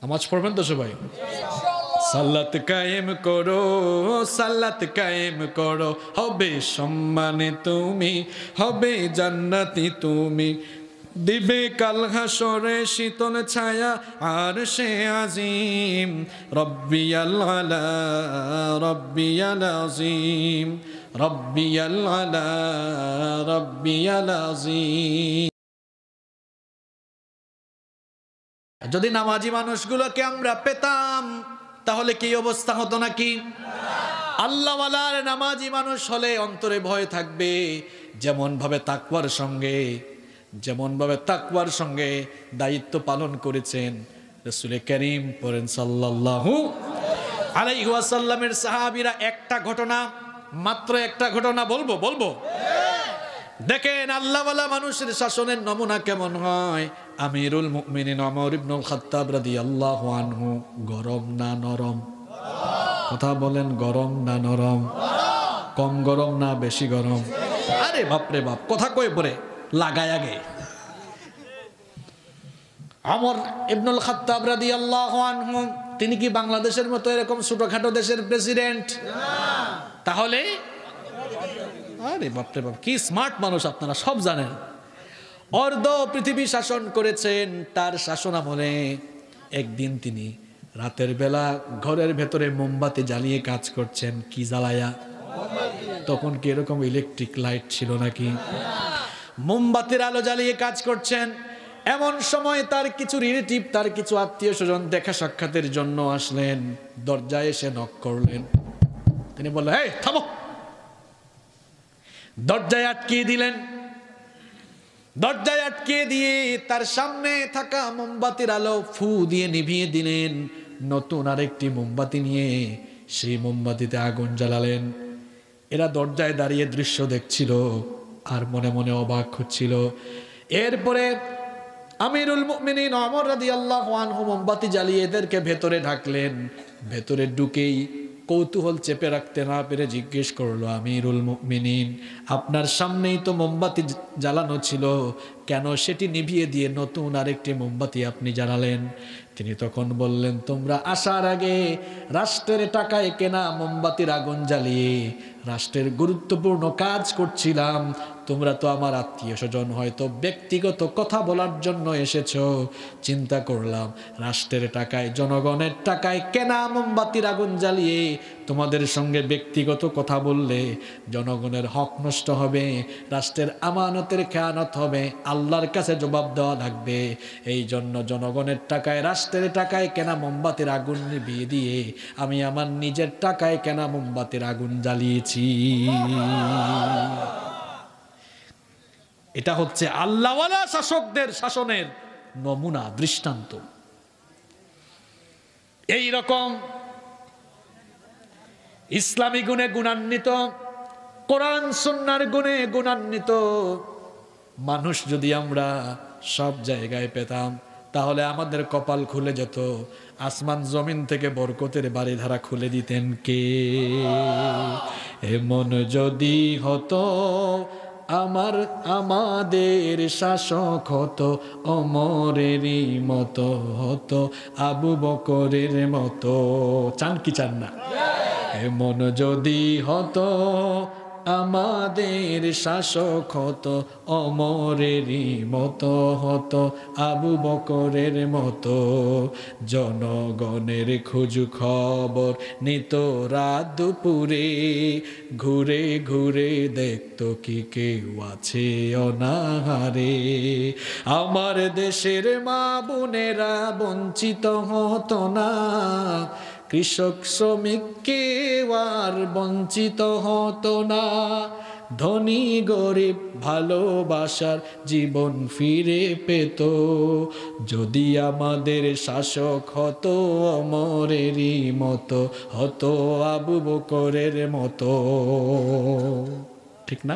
নামাজ পড়বেন তো সবাই? সালাত কায়েম করো, সালাত কায়েম করো, হবে সম্মানে তুমি, হবে জান্নাতি তুমি, দিবে কাল হাসরে শীতল ছায়া আরশে আজিম, রব্বিয়াল আলা রব্বিয়াল আজিম, রব্বিয়াল আলা রব্বিয়াল আজিম। যদি নামাজি মানুষগুলোকে আমরা পেতাম তাহলে কি অবস্থা হতো নাকি? আল্লাহওয়ালার নামাজি মানুষ হলে অন্তরে ভয় থাকবে, যেমন ভাবে তাকওয়ার সঙ্গে দায়িত্ব পালন করেছেন রাসূল করিম পড়েন সাল্লাল্লাহু আলাইহি ওয়াসাল্লামের সাহাবীরা। মাত্র একটা ঘটনা বলবো। দেখেন আল্লাহওয়ালা মানুষের শাসনের নমুনা কেমন হয়। আমিরুল মুমিনিন ওমর ইবনুল খাত্তাব রাদিয়াল্লাহু আনহু গরম না নরম? কথা বলেন, গরম না নরম? কম গরম না বেশি গরম? আরে বাপরে বাপ, কথা কই পরে লাগায় আগে। ওমর ইবনুল খাত্তাব রাদিয়াল্লাহু আনহু তিনি কি বাংলাদেশের মতো এরকম ছোটখাটো দেশের প্রেসিডেন্ট? তাহলে আরে বাপরে বাপ, কি স্মার্ট মানুষ আপনারা, সব জানেন। অর্ধ পৃথিবী শাসন করেছেন। তার শাসন আমলে একদিন তিনি রাতের বেলা ঘরের ভেতরে মোমবাতি জ্বালিয়ে কাজ করছেন। কি জ্বালায়া? তখন কি এরকম ইলেকট্রিক লাইট ছিল নাকি? মোমবাতির আলো জ্বালিয়ে কাজ করছেন। এমন সময় তার কিছু রিলেটিভ, তার কিছু আত্মীয় স্বজন দেখা সাক্ষাতের জন্য আসলেন। দরজায় এসে নক করলেন। তিনি বললেন, এই থামো। দরজায় আটকিয়ে দিলেন। দরজায় আটকিয়ে দিয়ে তার সামনে থাকা মোমবাতির আলো ফু দিয়ে নিভিয়ে দিলেন। নতুন আরেকটি মোমবাতি নিয়ে সেই মোমবাতিতে আগুন জ্বালালেন। এরা দরজায় দাঁড়িয়ে দৃশ্য দেখছিল আর মনে মনে অবাক হচ্ছিল। এরপরে আমিরুল মুমিনিন ওমর রাদিয়াল্লাহু আনহু মোমবাতি জ্বালিয়ে এদেরকে ভেতরে ঢাকলেন। ভেতরে ঢুকেই কৌতূহল চেপে রাখতে না পেরে জিজ্ঞেস করলো, আমিরুল মুমিনিন, আপনার সামনেই তো মোমবাতি জ্বালানো ছিল, কেন সেটি নিভিয়ে দিয়ে নতুন আরেকটি মোমবাতি আপনি জ্বালালেন? তিনি তখন বললেন, তোমরা আসার আগে রাষ্ট্রের টাকায় কেনা মোমবাতির আগুন জ্বালিয়ে রাষ্ট্রের গুরুত্বপূর্ণ কাজ করছিলাম। তোমরা তো আমার আত্মীয় স্বজন, হয়তো ব্যক্তিগত কথা বলার জন্য এসেছো। চিন্তা করলাম রাষ্ট্রের টাকায়, জনগণের টাকায় কেনা মোমবাতির আগুন জ্বালিয়ে তোমাদের সঙ্গে ব্যক্তিগত কথা বললে জনগণের হক নষ্ট হবে, রাষ্ট্রের আমানতের খেয়ানত হবে, আল্লাহর কাছে জবাব দেওয়া লাগবে। এই জন্য জনগণের টাকায়, রাষ্ট্রের টাকায় কেনা মোমবাতির আগুন নিভিয়ে দিয়ে আমি আমার নিজের টাকায় কেনা মোমবাতির আগুন জ্বালিয়েছি। এটা হচ্ছে আল্লাহওয়ালা শাসকদের শাসনের নমুনা, দৃষ্টান্ত। এই রকম ইসলামী গুণে গুণান্বিত, কোরআন সুন্নাহর গুণে গুণান্বিত মানুষ যদি আমরা সব জায়গায় পেতাম তাহলে আমাদের কপাল খুলে যেত। আসমান জমিন থেকে বরকতের বাড়িধারা খুলে দিতেন কে? এমন যদি হতো আমাদের শাসক হতো ওমরেরই মতো, হতো আবু বকরের মতো। চান কি চান না? এমন যদি হতো আমাদের শাসক হতো ওমরেরই মতো, হতো আবু বকরের মতো। জনগণের খোঁজ খবর নিত রাত দুপুরে, ঘুরে ঘুরে দেখতো কি কেউ আছে অনাহারে। আমার দেশের মা বোনেরা বঞ্চিত হতো না, কৃষক শ্রমিক কেউ আর বঞ্চিত হতো না। ধনী গরিব ভালোবাসার জীবন ফিরে পেত, যদি আমাদের শাসক হতো ওমরেরই মতো, হতো আবু বকরের মতো। ঠিক না?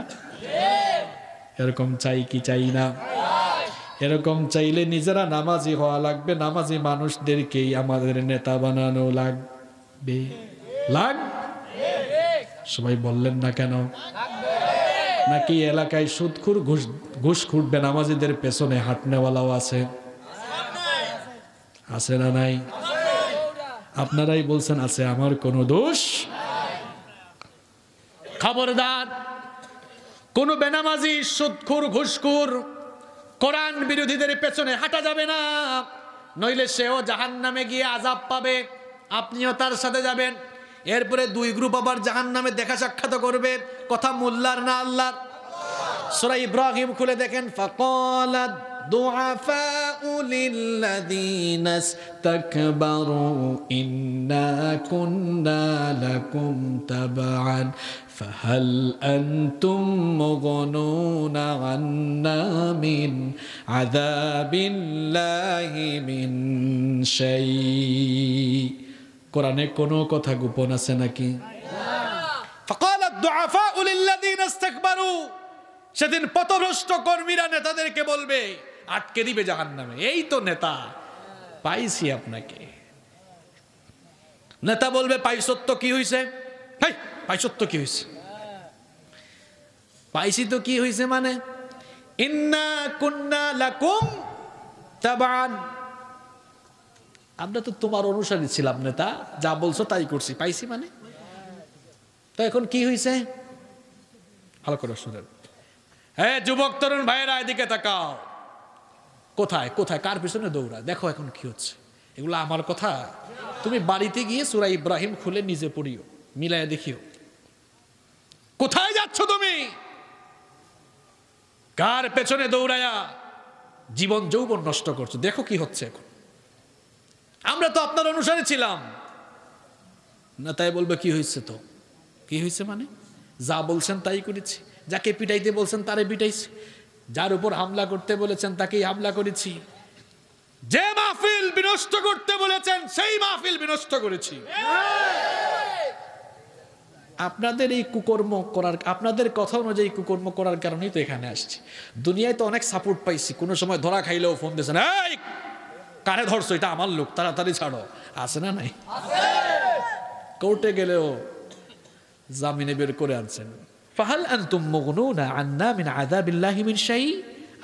এরকম চাই কি চাই না? এরকম চাইলে নিজেরা নামাজি হওয়া লাগবে, নামাজি মানুষদেরকেই আমাদের নেতা বানানো লাগবে। সবাই বললেন না কেন? নাকি এলাকায় সুদখুর ঘুষ খুঁটবে নামাজিদের পেছনে হাঁটনেওয়ালাও আছে? আছে না নাই? আপনারাই বলছেন আছে, আমার কোনো দোষ। খবরদার, কোন বেনামাজি, সুদখোর, ঘুষখোর, কোরআন বিরোধীদের পেছনে হাঁটা যাবে না, নইলে সেও জাহান্নামে গিয়ে আযাব পাবে, আপনিও তার সাথে যাবেন। এরপরে দুই গ্রুপ আবার জাহান্নামে দেখা সাক্ষাৎ করবে। কথা মোল্লার না আল্লাহর? সূরা ইব্রাহিম খুলে দেখেন, ফাকালাত দুআফাউ লিল্লাযীনা ইসতাকবারু ইন্না কুন্না লাকুম তাবআন ফাহাল আনতুম মুগনুনা আন্না মিন আযাবিল্লাহি মিন শাই। কোরআনে কোনো কথা গোপন আছে নাকি? ফাকালাত দুআফাউ লিল্লাযীনা ইসতাকবারু, সেদিন পথভ্রষ্ট কর্মীরা নেতাদেরকে বলবে, আটকে দিবে জাহান্নামে। এই তো নেতা, পাইছি আপনাকে। নেতা বলবে, পাইছত্ব কি হইছে? হেই, পাইছত্ব কি হইছে? পাইছি তো কি হইছে মানে? ইন্না কুন্না লাকুম তাবান, আমরা তো তোমার অনুসারী ছিলাম নেতা, যা বলছো তাই করছি, পাইছি মানে? তো এখন কি হইছে? ভালো করে শুনেন। হ্যাঁ যুবক তরুণ ভাইয়েরা, এদিকে তাকাও। কোথায় কোথায় কার পিছনে দৌড়া? দেখো এখন কি হচ্ছে। এগুলো আমার কথা? তুমি বাড়িতে গিয়ে সূরা ইব্রাহিম খুলে নিজে পড়িও, মিলায় দেখিও। কোথায় যাচ্ছ তুমি? কার পেছনে দৌড়ায়া জীবন যৌবন নষ্ট করছো? দেখো কি হচ্ছে এখন। আমরা তো আপনার অনুসারী ছিলাম না। তাই বলবে কি হয়েছে? তো কি হয়েছে মানে? যা বলছেন তাই করেছি, যাকে পিটাইতে বলছেন তারে পিটাইছি, যার উপর হামলা করতে বলেছেন তাকেই হামলা করেছি, যে মাহফিল বিনষ্ট করতে বলেছেন সেই মাহফিল বিনষ্ট করেছি। আপনাদের এই কুকর্ম করার, আপনাদের কথা অনুযায়ী কুকর্ম করার কারণেই তো এখানে আসছি। দুনিয়ায় তো অনেক সাপোর্ট পাইছি, কোনো সময় ধরা খাইলেও ফোন দিয়েছেন, এই কারে ধরছো, এটা আমার লোক, তাড়াতাড়ি ছাড়ো। আছে না নাই? কোর্টে গেলেও জামিনে বের করে আনছেন। ফাহাল আনতুম মুগনুনা আন্না মিন আযাবিল্লাহি মিন শাই।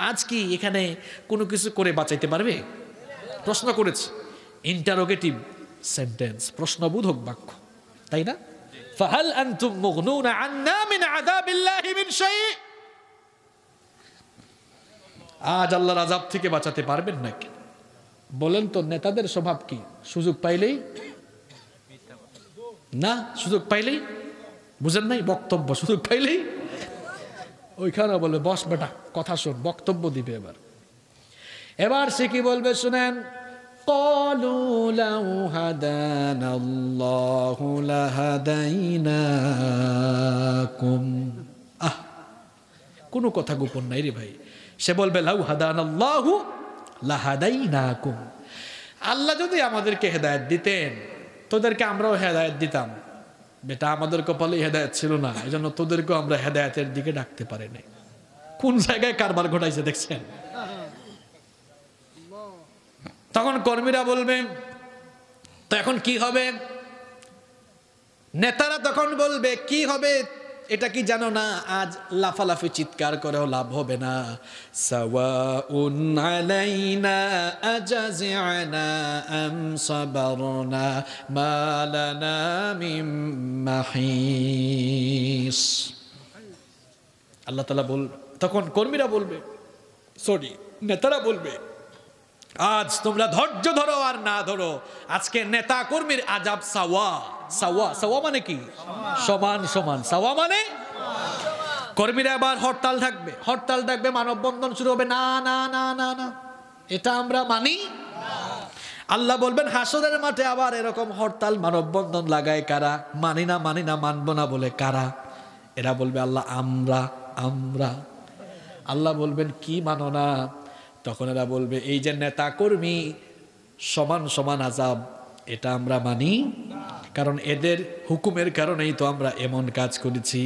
আজ কি এখানে কোনো কিছু করে বাঁচাইতে পারবে? প্রশ্ন করেছে, ইন্টারোগেটিভ সেন্টেন্স, প্রশ্নবোধক বাক্য, তাই না? ফাহাল আনতুম মুগনুনা আন্না মিন আযাবিল্লাহি মিন শাই। আজ আল্লাহর আযাব থেকে বাঁচাতে পারবেন নাকি? বলেন তো, নেতাদের স্বভাব কি? সুযোগ পাইলেই না, সুযোগ পাইলেই, বুঝেন নাই? বক্তব্য সুযোগ পাইলেই ওইখানে বলবে, বস বেটা কথা শোন, বক্তব্য দিবে। এবার সে কি বলবে শুনেন, ক্বালু লাউ হাদানাল্লাহু লাহাদাইনাকুম। কোনো কথা গোপন নাই রে ভাই। সে বলবে, লাউ হাদানাল্লাহু লাহাদাইনাকুম, আল্লাহ যদি আমাদেরকে হেদায়েত দিতেন তোদেরকে আমরাও হেদায়েত দিতাম। বেটা আমাদের কপালে হেদায়েত ছিল না, এই জন্য তোদেরকেও আমরা হেদায়েতের দিকে ডাকতে পারি নাই। কোন জায়গায় কারবার ঘটাইছে দেখছেন? তখন কর্মীরা বলবে, তো এখন কি হবে? নেতারা তখন বলবে, কি হবে এটা কি জানো না? আজ লাফালাফি চিৎকার করেও লাভ হবে না। সাওয়াউন আলাইনা আজাজি'না আম সাবারনা মা লানা মিন মাহিস। আল্লাহ তাআলা তখন কর্মীরা বলবে, সরি নেতারা বলবে, আজ তোমরা ধৈর্য ধরো আর না ধরো, আজকে নেতা কর্মীর আযাব সাওয়া। সাওয়া, সাওয়া মানে কি? সমান সমান। সাওয়া মানে কর্মীরা আবার হরতাল থাকবে, হরতাল থাকবে, মানববন্ধন শুরু হবে। না না না না না, এটা আমরা মানি। আল্লাহ বলবেন হাসরের মাঠে আবার এরকম হরতাল মানববন্ধন লাগায় কারা? মানি না মানি না, মানবো না বলে কারা? এরা বলবে আল্লাহ আমরা আমরা। আল্লাহ বলবেন কি মানো না? তখন এরা বলবে এই যে নেতা কর্মী সমান সমান আযাব, এটা আমরা মানি, কারণ এদের হুকুমের কারণেই তো আমরা এমন কাজ করেছি।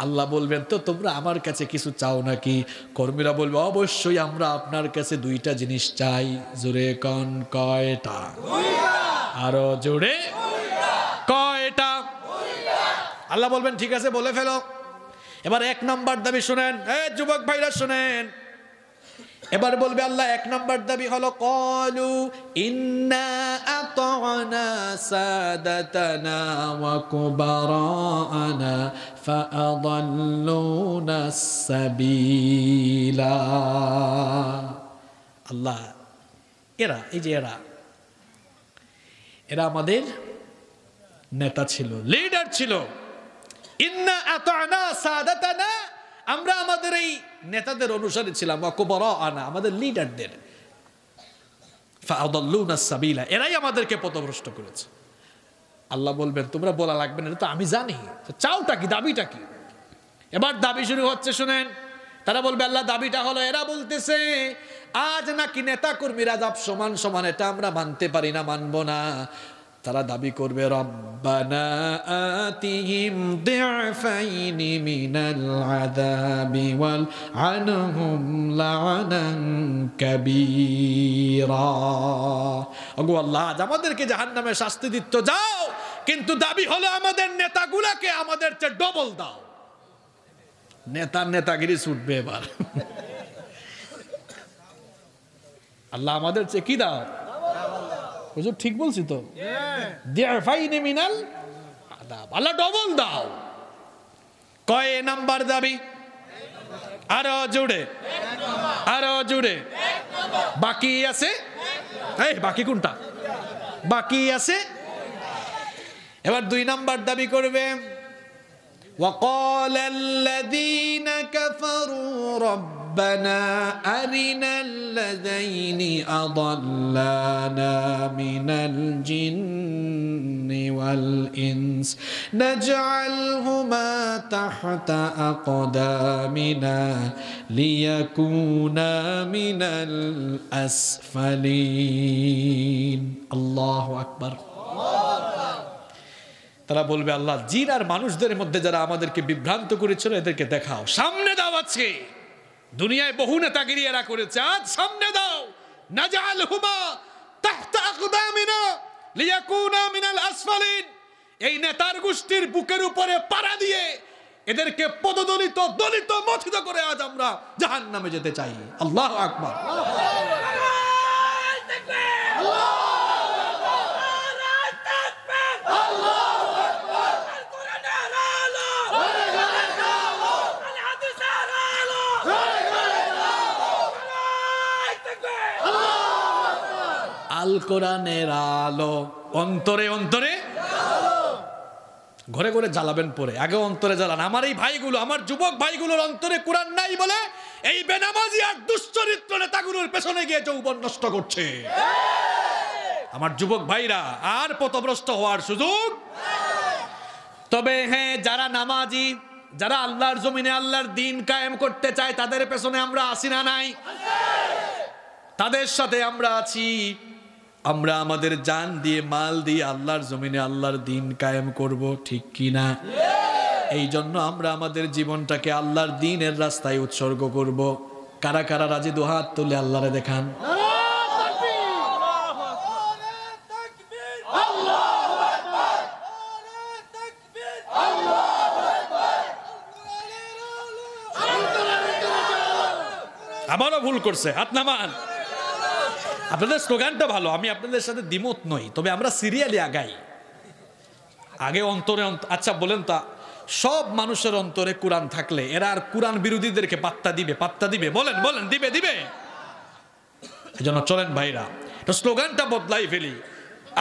আল্লাহ বলবেন তো তোমরা আমার কাছে কিছু চাও নাকি? কর্মীরা বলবে অবশ্যই আমরা আপনার কাছে দুইটা জিনিস চাই। জোরে কন, কয়টা? আরো জোরে, কয়টা? আল্লাহ বলবেন ঠিক আছে বলে ফেলো। এবার এক নাম্বার দাবি শুনেন, যুবক ভাইরা শুনেন, এবার বলবে আল্লাহ, এক নাম্বার দাবি হলো ক্বালু ইন্না আতা'না সাদাতানা ওয়া কুবারা'না ফাআদাল্লুনা সাবিলা। আল্লাহ, এরা এই যে এরা আমাদের নেতা ছিল, লিডার ছিল। ইন্না আতা'না সাদাতানা, আমরা আমাদের এই নেতাদের অনুসারী ছিলাম, ওয়া কুবারা'না, আমাদের লিডারদের। ফাআদাল্লুনা সাবিলা, এরাই আমাদেরকে পথভ্রষ্ট করেছে। আল্লাহ বলবেন তোমরা বলা লাগবে না, এটা তো আমি জানি, চাওটা কি, দাবিটা কি? এবার দাবি শুরু হচ্ছে, শুনেন। তারা বলবে আল্লাহ দাবিটা হলো, এরা বলতেছে আজ নাকি নেতা কর্মীরা যাব সমান সমান, এটা আমরা মানতে পারি না, মানবো না। তারা দাবি করবে রব্বানা আতিহিম দি'ফাইনি মিনাল আযাবি ওয়াল আনহুম লা'নান কাবীরা। ওগো আল্লাহ, আজ আমাদেরকে জাহান্নামে শাস্তি দিতে যাও, কিন্তু দাবি হলো আমাদের নেতাগুলোকে আমাদের চেয়ে ডবল দাও। নেতাগিরি ছুটবে এবার। আল্লাহ আমাদের চেয়ে কি দাও? হুজুর ঠিক বলছি তো? দি'ফাইনি মিনাল আযাব, আল্লাহ ডবল দাও। কয় নাম্বার দাবি? আরো জুড়ে, আরো জুড়ে। বাকি আছে, এই বাকি কোনটা? বাকি আছে। এবার 2 নাম্বার দাবি করবে। وقال الذين كفروا ربنا أرنا الذين أضلانا من الجن والإنس نجعلهما تحت أقدامنا ليكونا من الأسفلين الله أكبر। তারা বলবে আল্লাহ, জিন আর মানুষদের মধ্যে যারা আমাদেরকে বিভ্রান্ত করেছিল এদেরকে দেখাও, সামনে দাও। আজকে দুনিয়ায় বহু নেতাগিরি এরা করেছে, আজ সামনে দাও। নাজআলহুমা তাহতা আকদামিনা লিয়াকুনা মিনাল আসফালিন, এই নেতার গোষ্ঠীর বুকের উপরে পাড়া দিয়ে এদেরকে পদদলিত, দলিত, মথিত করে আজ আমরা জাহান্নামে যেতে চাই। আল্লাহু আকবার। আল কোরআনের আলো অন্তরে অন্তরে, ঘরে ঘরে জ্বালাবেন পরে, আগে অন্তরে জ্বালান। আমার এই ভাইগুলো, আমার যুবক ভাইগুলোর অন্তরে কোরআন নাই বলে এই বেনামাজি আর দুশ্চরিত্র নেতাগুলোর পেছনে গিয়ে যৌবন নষ্ট করছে। আমার যুবক ভাইরা আর পথভ্রষ্ট হওয়ার সুযোগ। তবে হ্যাঁ, যারা নামাজি, যারা আল্লাহর জমিনে আল্লাহর দ্বীন কায়েম করতে চায়, তাদের পেছনে আমরা আছি না নাই? তাদের সাথে আমরা আছি। আমরা আমাদের জান দিয়ে, মাল দিয়ে আল্লাহর জমিনে আল্লাহর দ্বীন কায়েম করব, ঠিক কি না? এই জন্য আমরা আমাদের জীবনটাকে আল্লাহর দ্বীনের রাস্তায় উৎসর্গ করব। কারা কারা রাজি? দু হাত তুলে আল্লাহরে দেখান। আবারও ভুল করছে, হাত নামান। আপনাদের স্লোগানটা ভালো, আমি আপনাদের সাথে দ্বিমত নই, তবে আমরা সিরিয়ালি আগাই। আগে অন্তরে, আচ্ছা বলেন তা, সব মানুষের অন্তরে কোরআন থাকলে এরা আর কোরআন বিরোধীদেরকে পাত্তা দিবে? পাত্তা দিবে? বলেন বলেন, দিবে? দিবে? এজন্য চলেন ভাইরা, স্লোগানটা বদলাই ফেলি।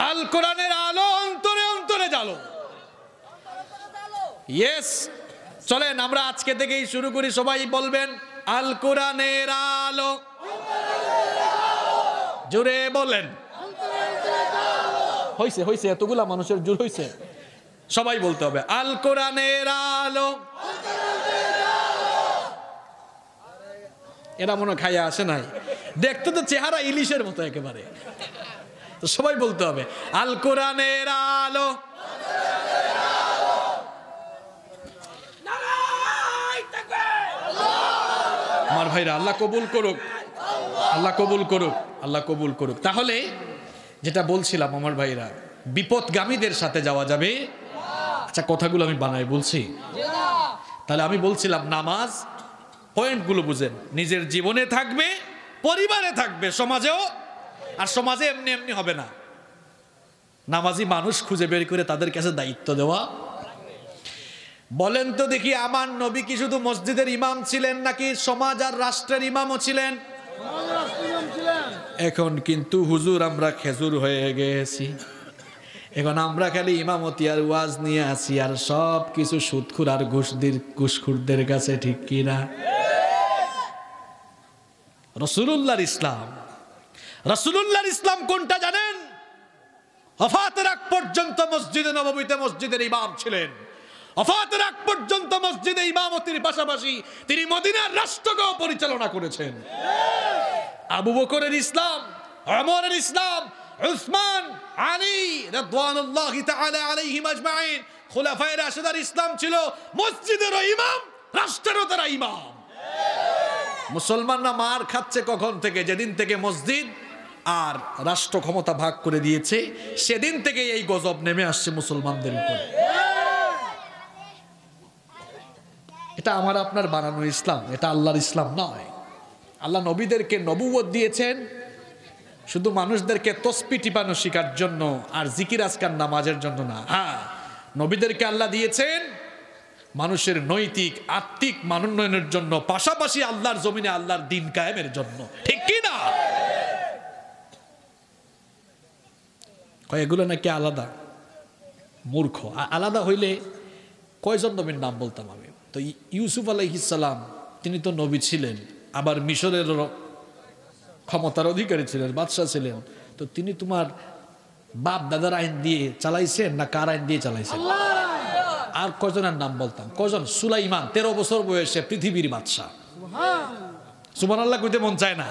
আল কোরআনের আলো অন্তরে অন্তরে জ্বালো। ইয়েস, চলেন আমরা আজকে থেকেই শুরু করি। সবাই বলবেন আল কোরআনের আলো। জোরে বলেন। হইছে হইছে, এতগুলা মানুষের জোর হইছে, সবাই বলতে হবে আল কোরআনের আলো। এরা মনে খাইয়া আসে নাই, দেখতে তো চেহারা ইলিশের মতো একেবারে। তো সবাই বলতে হবে আল কোরআনের আলো। আমার ভাইরা, আল্লাহ কবুল করুক, আল্লাহ কবুল করুক, আল্লাহ কবুল করুক। তাহলে যেটা বলছিলাম আমার ভাইরা, বিপদগামীদের সাথে যাওয়া যাবে। আচ্ছা, কথাগুলো আমি বানাই বলছি। তাহলে আমি বলছিলাম নামাজ, পয়েন্টগুলো বুঝেন, নিজের জীবনে থাকবে, পরিবারে থাকবে, সমাজেও। আর সমাজে এমনি এমনি হবে না, নামাজি মানুষ খুঁজে বের করে তাদের কাছে দায়িত্ব দেওয়া। বলেন তো দেখি, আমার নবী কি শুধু মসজিদের ইমাম ছিলেন নাকি সমাজ আর রাষ্ট্রের ইমামও ছিলেন? এখন কিন্তু হুজুর আমরা খেজুর হয়ে গেছি, এখন আমরা খালি ইমামতি আর ওয়াজ নিয়ে আসি, আর সব কিছু সুদখুর আর ঘুষখুরদের কাছে, ঠিক কিনা? রাসূলুল্লাহর ইসলাম, রাসূলুল্লাহর ইসলাম কোনটা জানেন? ওফাতের আগ পর্যন্ত মসজিদে নববীতে মসজিদের ইমাম ছিলেন। ওফাতের আগ পর্যন্ত মসজিদে ইমামতির পাশাপাশি তিনি মদিনার রাষ্ট্রকেও পরিচালনা করেছেন। আবু বকরের ইসলাম, ওমরের ইসলাম, উসমান, আলী রাদিয়াল্লাহু তাআলা আলাইহিম আজমাইন, খুলাফায়ে রাশিদার ইসলাম ছিল মসজিদেরও ইমাম, রাষ্ট্রেরও তারা ইমাম। মুসলমানরা মার খাচ্ছে কখন থেকে? যেদিন থেকে মসজিদ আর রাষ্ট্র ক্ষমতা ভাগ করে দিয়েছে, সেদিন থেকে এই গজব নেমে আসছে মুসলমানদের উপর। এটা আমার আপনার বানানো ইসলাম, এটা আল্লাহর ইসলাম নয়। আল্লাহ নবীদেরকে নবুয়ত দিয়েছেন শুধু মানুষদেরকে তসবিহ টিপানো শেখার জন্য আর জিকির আজকার নামাজের জন্য না। হ্যাঁ, নবীদেরকে আল্লাহ দিয়েছেন মানুষের নৈতিক আত্মিক মানোন্নয়নের জন্য, পাশাপাশি আল্লাহর জমিনে আল্লাহর দ্বীন কায়েমের জন্য, ঠিক কি না? এগুলো নাকি আলাদা? মূর্খ। আলাদা হইলে কয়জন নবীর নাম বলতাম আমি? তো ইউসুফ আলাইহিস সালাম তিনি তো নবী ছিলেন, আবার মিশরের ক্ষমতার অধিকারী ছিলেন, বাদশাহ ছিলেন। তো তিনি তোমার বাপ দাদার আইন দিয়ে চালাইছেন না কার আইন দিয়ে চালাইছেন? আর কয়জনের নাম বলতাম? কয়জন? সুলাইমান 13 বছর বয়সে পৃথিবীর বাদশাহ। সুবহানাল্লাহ কইতে মন চায় না?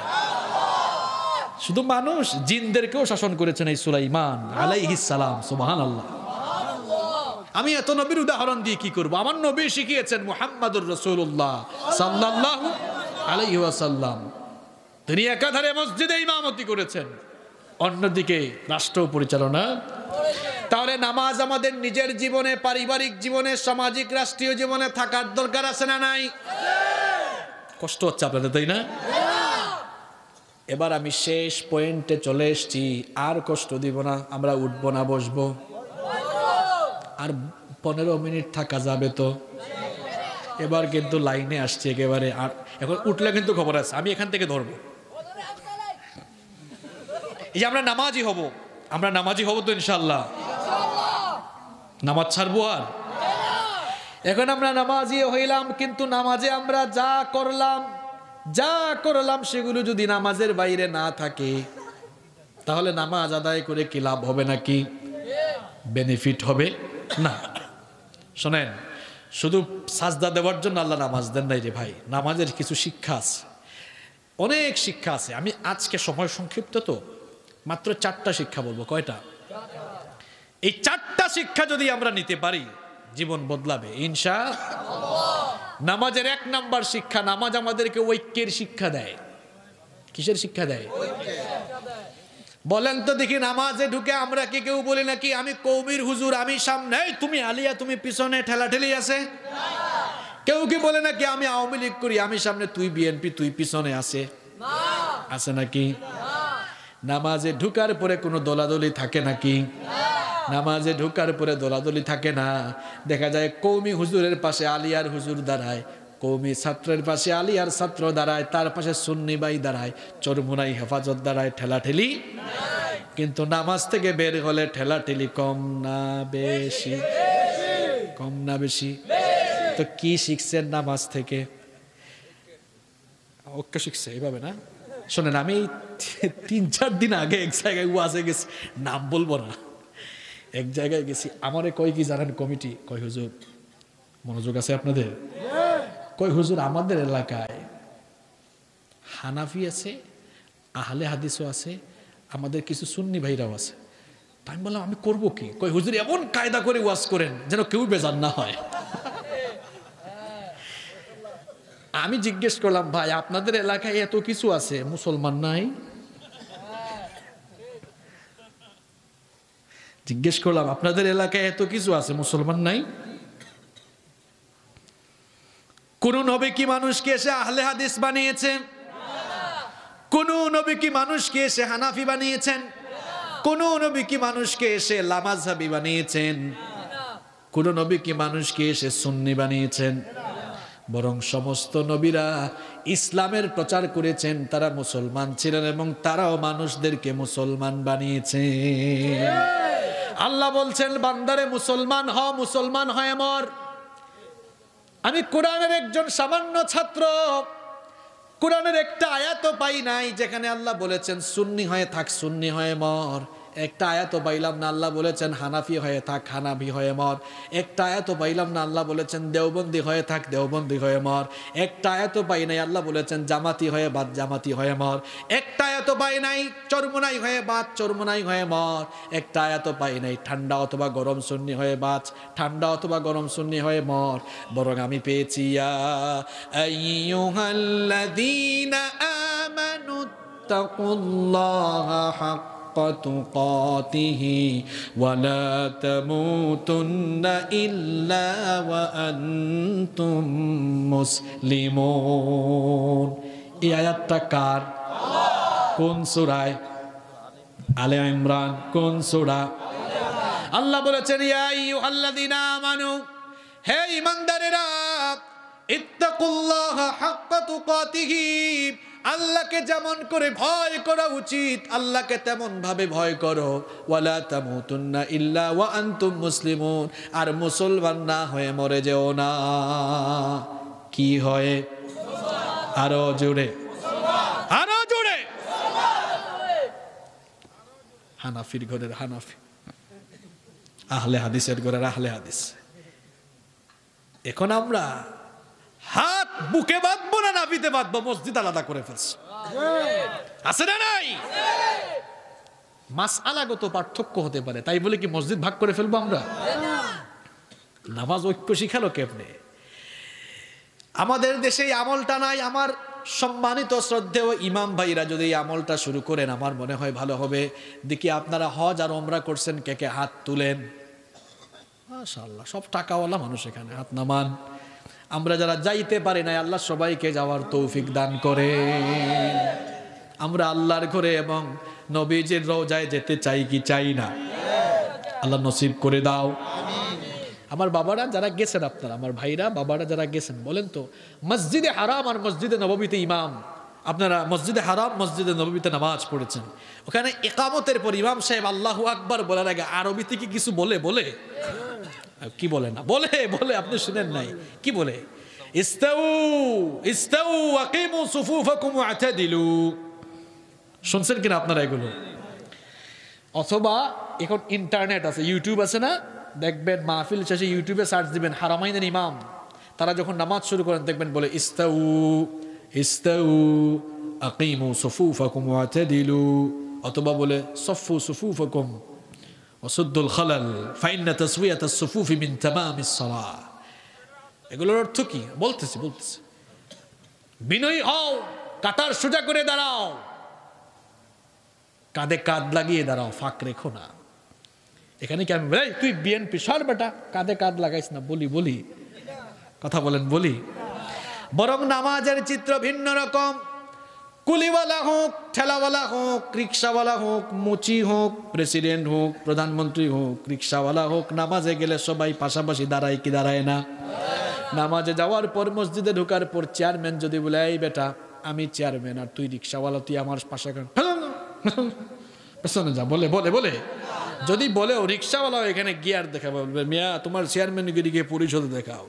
শুধু মানুষ, জিনদেরকেও শাসন করেছেন এই সুলাইমান আলাইহিস সালাম। সুবহানাল্লাহ। আমি এত নবীর উদাহরণ দিয়ে কি করব? আমার নবী শিখিয়েছেন মুহাম্মাদুর রাসূলুল্লাহ সাল্লাল্লাহু আলাইহি ওয়াসাল্লাম, তিনি একাধারে মসজিদে ইমামতি করেছেন, অন্যদিকে রাষ্ট্র পরিচালনা। তাহলে নামাজ আমাদের নিজের জীবনে, পারিবারিক জীবনে, সামাজিক রাষ্ট্রীয় জীবনে থাকার দরকার আছে না নাই? কষ্ট হচ্ছে আপনাদের, তাই না? এবার আমি শেষ পয়েন্টে চলে এসেছি, আর কষ্ট দিব না, আমরা উঠবো না, বসবো। আর 15 মিনিট থাকা যাবে তো? এবার কিন্তু লাইনে আসছে একেবারে, আর এখন উঠলে কিন্তু খবর আছে, আমি এখান থেকে ধরবো। এই যে আমরা নামাজি হব, আমরা নামাজি হব তো ইনশাল্লাহ? নামাজ ছাড়বো আর? এখন আমরা নামাজি হইলাম, কিন্তু নামাজে আমরা যা করলাম সেগুলো যদি নামাজের বাইরে না থাকে, তাহলে নামাজ আদায় করে কি লাভ হবে নাকি বেনিফিট হবে? না। শোনেন, শুধু সাজদা দেওয়ার জন্য আল্লাহ নামাজ দেন নাই রে ভাই। নামাজের কিছু শিক্ষা আছে, অনেক শিক্ষা আছে। আমি আজকে সময় সংক্ষিপ্ত তো মাত্র 4টা শিক্ষা বলবো। কয়টা? এই 4টা শিক্ষা যদি আমরা নিতে পারি, জীবন বদলাবে ইনশাআল্লাহ। নামাজের 1 নাম্বার শিক্ষা, নামাজ আমাদেরকে ঐক্যের শিক্ষা দেয়। কিসের শিক্ষা দেয়? বলেন তো দেখি, নামাজে ঢুকে আমরা কি কেউ বলি নাকি আমি কওমির হুজুর, আমি সামনে, তুমি আলিয়া, তুমি পিছনে, ঠেলাঠেলি আছে? কেউ কি বলে নাকি আমি আওয়ামী লীগ করি, আমি সামনে, তুই বিএনপি, তুই পিছনে? আছে নাকি? নামাজে ঢুকার পরে কোনো দলাদলি থাকে নাকি? নামাজে ঢুকার পরে দলাদলি থাকে না। দেখা যায় কওমি হুজুরের পাশে আলিয়ার হুজুর দাঁড়ায়, কওমি ছাত্রের পাশে আলিয়ার ছাত্র দাঁড়ায়, তার পাশে সুন্নি ভাই দাঁড়ায়, চরমুনাই হেফাজত দাঁড়ায়, ঠেলাঠেলি। কিন্তু নামাজ থেকে বের হলে ঠেলাঠেলি কম না বেশি? কম না বেশি? তো কি শিখছেন নামাজ থেকে? ঐক্য শিখছে, এইভাবে না? শোনেন, আমি 3-4 দিন আগে এক জায়গায় ওয়াজে গেছি, নাম বলবো না, এক জায়গায় গেছি। আমারে কয় কি জানেন কমিটি? কয় হুজুর, মনোযোগ আছে আপনাদের? কয় হুজুর, আমাদের এলাকায় হানাফি আছে, আহলে হাদিসও আছে, আমাদের কিছু সুন্নি ভাইরাও আছে। আমি বললাম আমি করবো কি? কয় হুজুর এমন কায়দা করে ওয়াজ করেন যেন কেউ বেজার না হয়। আমি জিজ্ঞেস করলাম, ভাই আপনাদের এলাকায় এত কিছু আছে, মুসলমান নাই? জিজ্ঞেস করলাম, আপনাদের এলাকায় এত কিছু আছে, মুসলমান নাই? কোন নবী কি মানুষকে এসে আহলে হাদিস বানিয়েছে? কোন নবী কি মানুষকে এসে হানাফি বানিয়েছেন? কোন নবী কি মানুষকে এসে লামাযহাবি বানিয়েছেন? কোন নবী কি মানুষকে এসে সুন্নি বানিয়েছেন? বরং সমস্ত নবীরা ইসলামের প্রচার করেছেন, তারা মুসলমান ছিলেন এবং তারাও মানুষদেরকে মুসলমান বানিয়েছেন। আল্লাহ বলছেন বান্দারে মুসলমান হ, মুসলমান হয়ে মর। আমি কোরআনের একজন সামান্য ছাত্র, কোরআনের একটা আয়াতও পাই নাই যেখানে আল্লাহ বলেছেন সুন্নি হয়ে থাক, সুন্নি হয়ে মর। একটা আয়াতও পাইলাম না আল্লাহ বলেছেন হানাফি হয়ে থাক, হানাফি হয়ে মর। একটা আয়াতও পাইলাম না আল্লাহ বলেছেন দেওবন্দি হয়ে থাক, দেওবন্দি হয়ে মর। একটা আয়াতও পাই নাই আল্লাহ বলেছেন জামাতি হয়ে বাদ, জামাতি হয়ে মর। একটা আয়াতও পাই নাই চরমোনাই হয়ে বাদ, চরমোনাই হয়ে মর। একটা আয়াতও পাই নাই ঠান্ডা অথবা গরম সুন্নি হয়ে বাঁচ, ঠান্ডা অথবা গরম সুন্নি হয়ে মর। বরং আমি পেয়েছি ইয়া আইয়ুহাল্লাযীনা আমানু তাকুল্লাহা হাক্কা তুকাতিহি ওয়া লা তামুতুন্না ইল্লা ওয়া আনতুম মুসলিমুন। এই আয়াতটা কার? কোন সূরায়? আলে ইমরান। কোন সূরা? আল্লাহ বলেছেন ইয়া আইয়ুহাল্লাযীনা আমানু, হে ঈমানদারেরা, ইত্তাকুল্লাহা হাক্কা তুকাতিহি, আল্লাহকে যেমন করে ভয় করা উচিত আল্লাহকে তেমন ভাবে ভয় করো। ওয়ালা তামুতুন্না ইল্লা ওয়া আনতুম মুসলিমুন, আর মুসলমান না হয়ে মরে যেও না। কি হয়? আরো জোরে, আরো জোরে। হানাফির ঘরের হানাফি, আহলে হাদিসের ঘরের আহলে হাদিস। এখন আমরা হাত বুকে বাঁধবো না নাভিতে বাঁধবো, মসজিদ আলাদা করে ফেলছি। আছে না নাই? মাসআলাগত পার্থক্য হতে পারে, তাই বলে কি মসজিদ ভাগ করে ফেলবো আমরা? নামাজ ঐক্য শিখালো কেমনে? আমাদের দেশে এই আমলটা নাই। আমার সম্মানিত শ্রদ্ধেয় ইমাম ভাইরা যদি এই আমলটা শুরু করেন আমার মনে হয় ভালো হবে। দেখি আপনারা হজ আর ওমরা করছেন, কে কে হাত তুলেন? মাশাআল্লাহ, সব টাকাওয়ালা মানুষ এখানে, হাত নামান। আমরা যারা যাইতে পারি না আল্লাহ সবাইকে যাওয়ার তৌফিক দান করে। আমরা আল্লাহর ঘরে এবং নবীজির রওজায় যেতে চাই কি চাই না? আল্লাহ নসিব করে দাও। আমার বাবারা যারা গেছেন, আপনারা আমার ভাইরা বাবারা যারা গেছেন, বলেন তো মসজিদে হারাম আর মসজিদে নববীতে ইমাম, আপনারা মসজিদে হারাম মসজিদে নববীতে নামাজ পড়েছেন, ওখানে ইকামতের পর ইমাম সাহেব আল্লাহু আকবার বলার আগে আরবিতে কি কিছু বলে? কি বলে না? বলে আপনি শুনেন নাই? কি বলে? ইস্তাউ ইস্তাউ আকিমু সুফুফাকুম ওয়াতাদিলু। শুনছেন কিনা আপনারা এগুলো? অথবা এখন ইন্টারনেট আছে, ইউটিউব আছে না, দেখবেন মাহফিল শেষে ইউটিউবে সার্চ দিবেন হারামাইনের ইমাম, তারা যখন নামাজ শুরু করেন দেখবেন বলে ইস্তাউ ইস্তাউ আকিমু সুফুফাকুম ওয়াতাদিলু, অথবা বলে সফু সুফুফাকুম ওয়াসুদ্দুল খালাল ফাইন্না তাসওয়িয়াতাস সুফুফি মিন তামামিস সালাহ। এগুলোর অর্থ কি? বলতেছি বিনয়ী হও, কাতার সোজা করে দাঁড়াও, কাঁধে কাঁধ লাগিয়ে দাঁড়াও, ফাঁক রেখো না। এখানে কি আমি বলি তুই বিএনপি সর বেটা, কাঁধে কাঁধ লাগাইস না? বলি কথা বলেন, বলি। বরং নামাজের চিত্র ভিন্ন রকম। কুলিওয়ালা হোক, ঠেলাওয়ালা হোক, রিক্সাওয়ালা হোক, মুচি হোক, প্রেসিডেন্ট হোক, প্রধানমন্ত্রী হোক, রিক্সাওয়ালা হোক, নামাজে গেলে সবাই পাশাপাশি দাঁড়ায় কি দাঁড়ায় না? নামাজে যাওয়ার পর মসজিদে ঢোকার পর চেয়ারম্যান যদি বলে এই বেটা আমি চেয়ারম্যান আর তুই রিক্সাওয়ালা, তুই আমার পাশে যা, বলে যদি বলেও রিক্সাওয়ালা এখানে গিয়ার দেখাবো, মিয়া তোমার চেয়ারম্যানগিরি গিয়ে পরিষদে দেখাও।